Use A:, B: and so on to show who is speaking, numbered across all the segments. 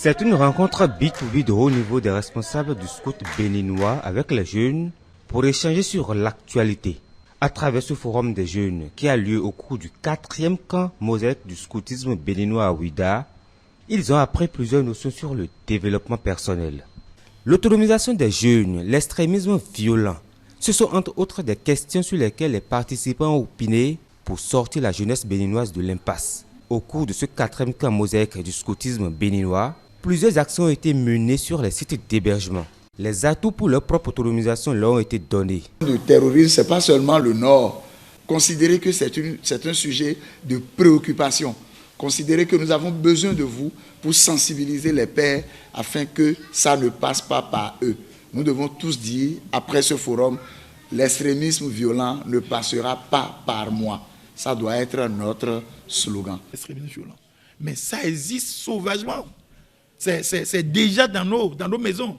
A: C'est une rencontre B2B de haut niveau des responsables du scout béninois avec les jeunes pour échanger sur l'actualité. À travers ce forum des jeunes qui a lieu au cours du 4e camp mosaïque du scoutisme béninois à Ouidah, ils ont appris plusieurs notions sur le développement personnel. L'autonomisation des jeunes, l'extrémisme violent, ce sont entre autres des questions sur lesquelles les participants ont opiné pour sortir la jeunesse béninoise de l'impasse. Au cours de ce 4e camp mosaïque du scoutisme béninois, plusieurs actions ont été menées sur les sites d'hébergement. Les atouts pour leur propre autonomisation leur ont été donnés.
B: Le terrorisme, ce n'est pas seulement le Nord. Considérez que c'est un sujet de préoccupation. Considérez que nous avons besoin de vous pour sensibiliser les pères afin que ça ne passe pas par eux. Nous devons tous dire, après ce forum, l'extrémisme violent ne passera pas par moi. Ça doit être notre slogan.
C: L'extrémisme violent. Mais ça existe sauvagement. C'est déjà dans nos maisons.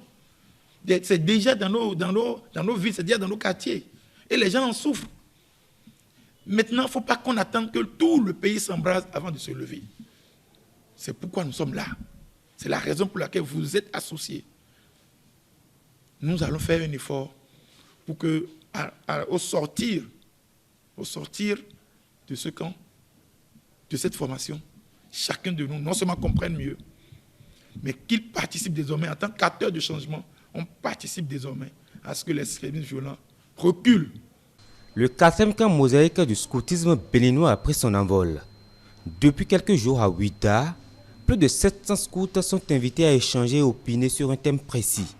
C: C'est déjà dans nos villes, c'est déjà dans nos quartiers. Et les gens en souffrent. Maintenant, il ne faut pas qu'on attende que tout le pays s'embrase avant de se lever. C'est pourquoi nous sommes là. C'est la raison pour laquelle vous êtes associés. Nous allons faire un effort pour que, au sortir de ce camp, de cette formation, chacun de nous, non seulement comprenne mieux, mais qu'il participe désormais, en tant qu'acteur de changement, on participe désormais à ce que l'extrémisme violent recule.
A: Le 4e camp mosaïque du scoutisme béninois a pris son envol. Depuis quelques jours à Ouidah, plus de 700 scouts sont invités à échanger et opiner sur un thème précis.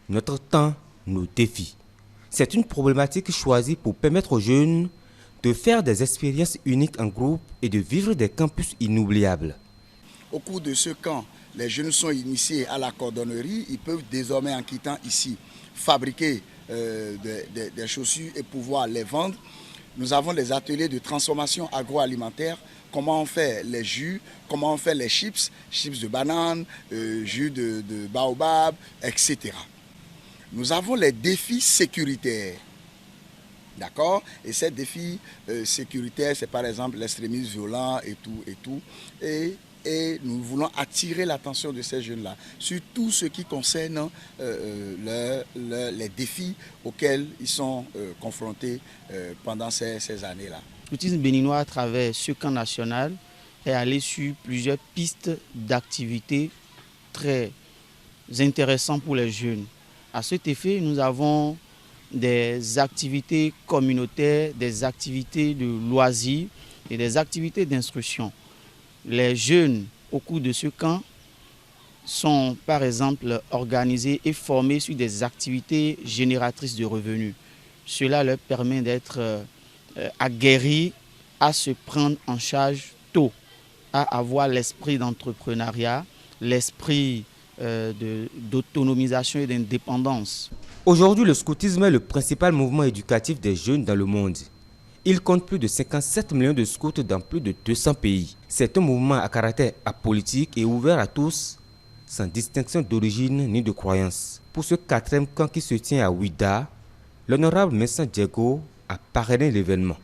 A: Notre temps, nos défis. C'est une problématique choisie pour permettre aux jeunes de faire des expériences uniques en groupe et de vivre des campus inoubliables.
B: Au cours de ce camp, les jeunes sont initiés à la cordonnerie. Ils peuvent désormais, en quittant ici, fabriquer des chaussures et pouvoir les vendre. Nous avons des ateliers de transformation agroalimentaire. Comment on fait les jus, comment on fait les chips de banane, jus de baobab, etc. Nous avons les défis sécuritaires. D'accord? Et ces défis sécuritaires, c'est par exemple l'extrémisme violent et tout. Et nous voulons attirer l'attention de ces jeunes-là sur tout ce qui concerne les défis auxquels ils sont confrontés pendant ces années-là.
D: Le scoutisme béninois, à travers ce camp national, est allé sur plusieurs pistes d'activités très intéressantes pour les jeunes. À cet effet, nous avons des activités communautaires, des activités de loisirs et des activités d'instruction. Les jeunes, au cours de ce camp, sont par exemple organisés et formés sur des activités génératrices de revenus. Cela leur permet d'être aguerris à se prendre en charge tôt, à avoir l'esprit d'entrepreneuriat, l'esprit d'autonomisation et d'indépendance.
A: Aujourd'hui, le scoutisme est le principal mouvement éducatif des jeunes dans le monde. Il compte plus de 57 millions de scouts dans plus de 200 pays. C'est un mouvement à caractère apolitique et ouvert à tous, sans distinction d'origine ni de croyance. Pour ce 4e camp qui se tient à Ouidah, l'honorable Messan Diego a parrainé l'événement.